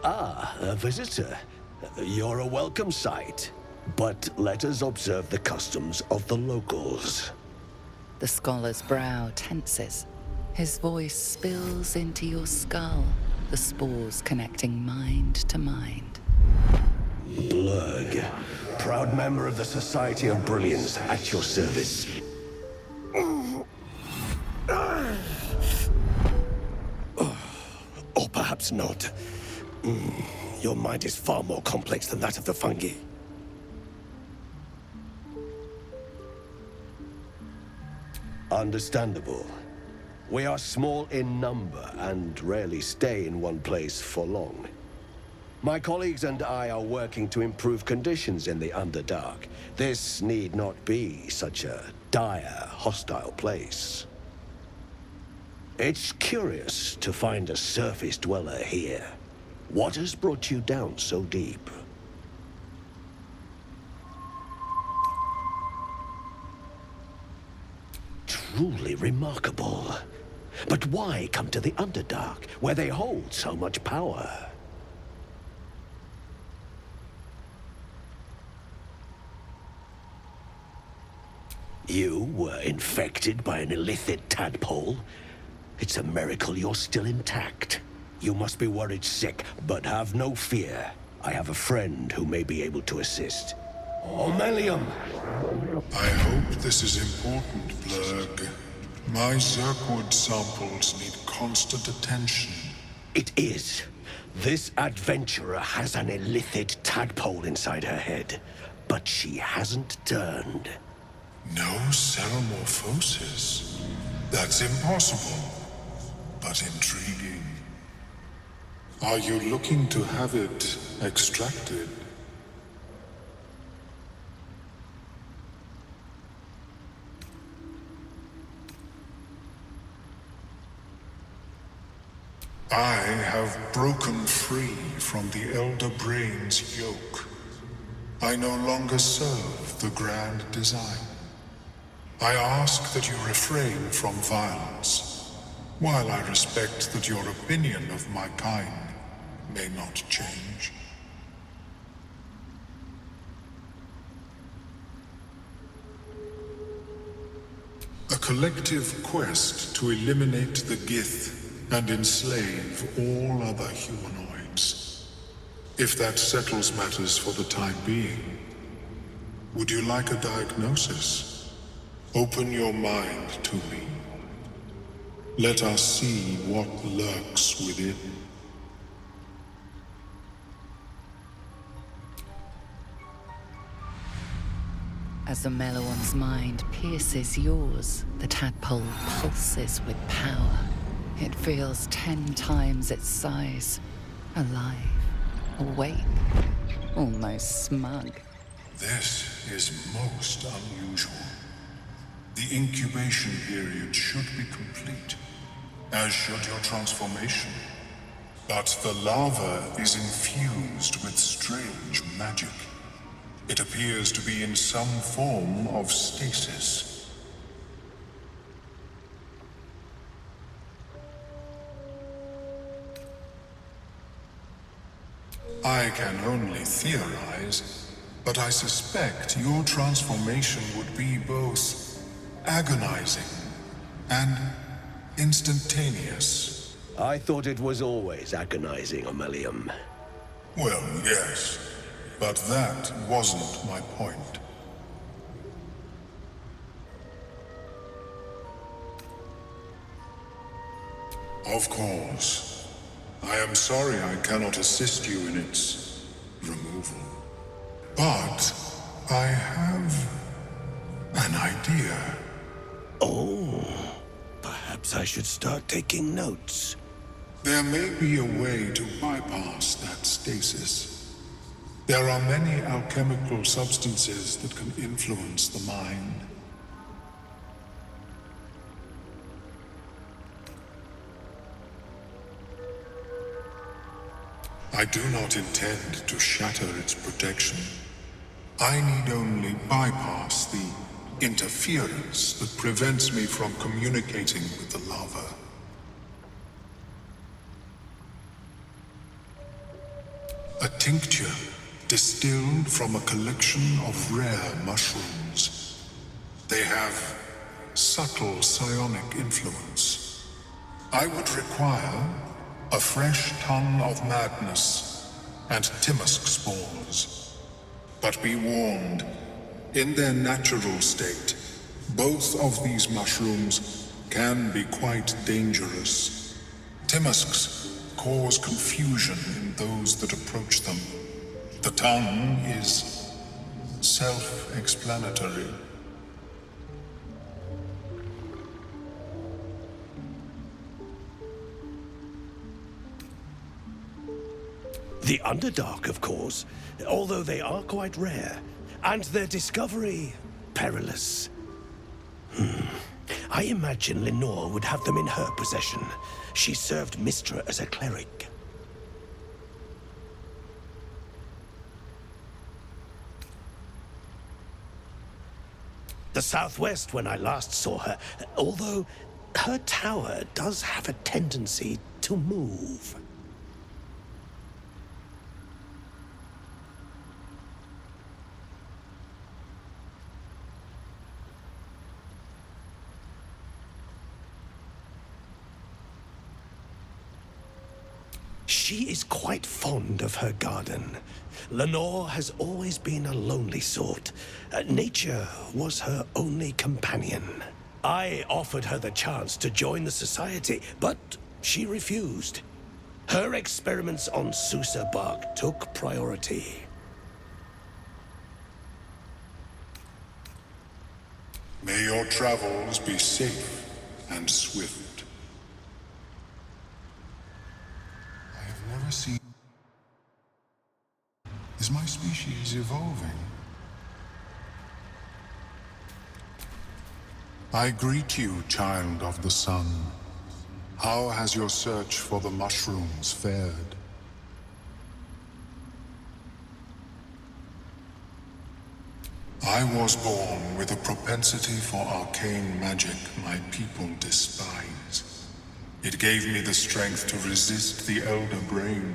Ah, a visitor. You're a welcome sight. But let us observe the customs of the locals. The scholar's brow tenses. His voice spills into your skull, the spores connecting mind to mind. Blurg, proud member of the Society of Brilliance, at your service. Or perhaps not. Your mind is far more complex than that of the fungi. Understandable. We are small in number and rarely stay in one place for long. My colleagues and I are working to improve conditions in the Underdark. This need not be such a dire, hostile place. It's curious to find a surface dweller here. What has brought you down so deep? Truly remarkable. But why come to the Underdark, where they hold so much power? You were infected by an illithid tadpole? It's a miracle you're still intact. You must be worried sick, but have no fear. I have a friend who may be able to assist. Omeluum! I hope this is important, Blurg. My Zirkwood samples need constant attention. It is. This adventurer has an illithid tadpole inside her head, but she hasn't turned. No ceremorphosis. That's impossible, but intriguing. Are you looking to have it extracted? I have broken free from the Elder Brain's yoke. I no longer serve the grand design. I ask that you refrain from violence, while I respect that your opinion of my kind may not change. A collective quest to eliminate the Gith and enslave all other humanoids. If that settles matters for the time being, would you like a diagnosis? Open your mind to me. Let us see what lurks within. As Omeluum's mind pierces yours, the tadpole pulses with power. It feels 10 times its size. Alive, awake, almost smug. This is most unusual. The incubation period should be complete, as should your transformation. But the larva is infused with strange magic. It appears to be in some form of stasis. I can only theorize, but I suspect your transformation would be both agonizing and instantaneous. I thought it was always agonizing, Omeluum. Well, yes, but that wasn't my point. Of course. I am sorry I cannot assist you in its removal. But I have an idea. Oh, perhaps I should start taking notes. There may be a way to bypass that stasis. There are many alchemical substances that can influence the mind. I do not intend to shatter its protection. I need only bypass the interference that prevents me from communicating with the larva. tincture distilled from a collection of rare mushrooms. They have subtle psionic influence. I would require a fresh ton of madness and Timisk spores. But be warned, in their natural state, both of these mushrooms can be quite dangerous. Timisks cause confusion in those that approach them. The tongue is self-explanatory. The Underdark, of course, although they are quite rare, and their discovery perilous. I imagine Lenore would have them in her possession. She served Mystra as a cleric. The southwest when I last saw her, although her tower does have a tendency to move. She is quite fond of her garden. Lenore has always been a lonely sort. Nature was her only companion. I offered her the chance to join the society, but she refused. Her experiments on Susa bark took priority. May your travels be safe and swift. I have never seen... Is my species evolving? I greet you, child of the sun. How has your search for the mushrooms fared? I was born with a propensity for arcane magic my people despise. It gave me the strength to resist the Elder Brain.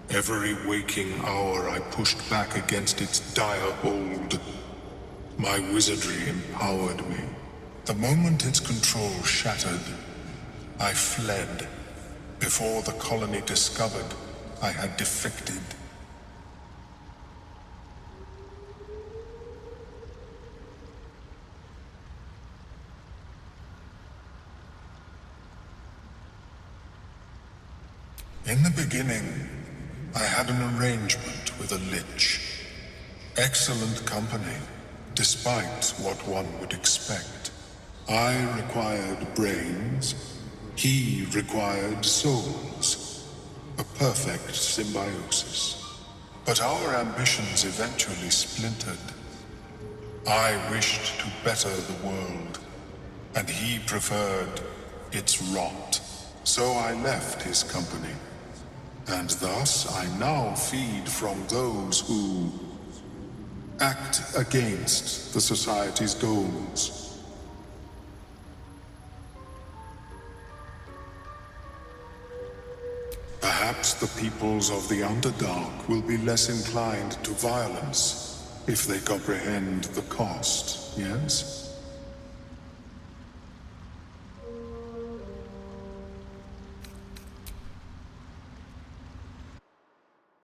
Every waking hour I pushed back against its dire hold. My wizardry empowered me. The moment its control shattered, I fled. Before the colony discovered I had defected. In the beginning, I had an arrangement with a lich. Excellent company, despite what one would expect. I required brains, he required souls. A perfect symbiosis. But our ambitions eventually splintered. I wished to better the world, and he preferred its rot. So I left his company. And thus I now feed from those who act against the Society's goals. Perhaps the peoples of the Underdark will be less inclined to violence if they comprehend the cost, yes?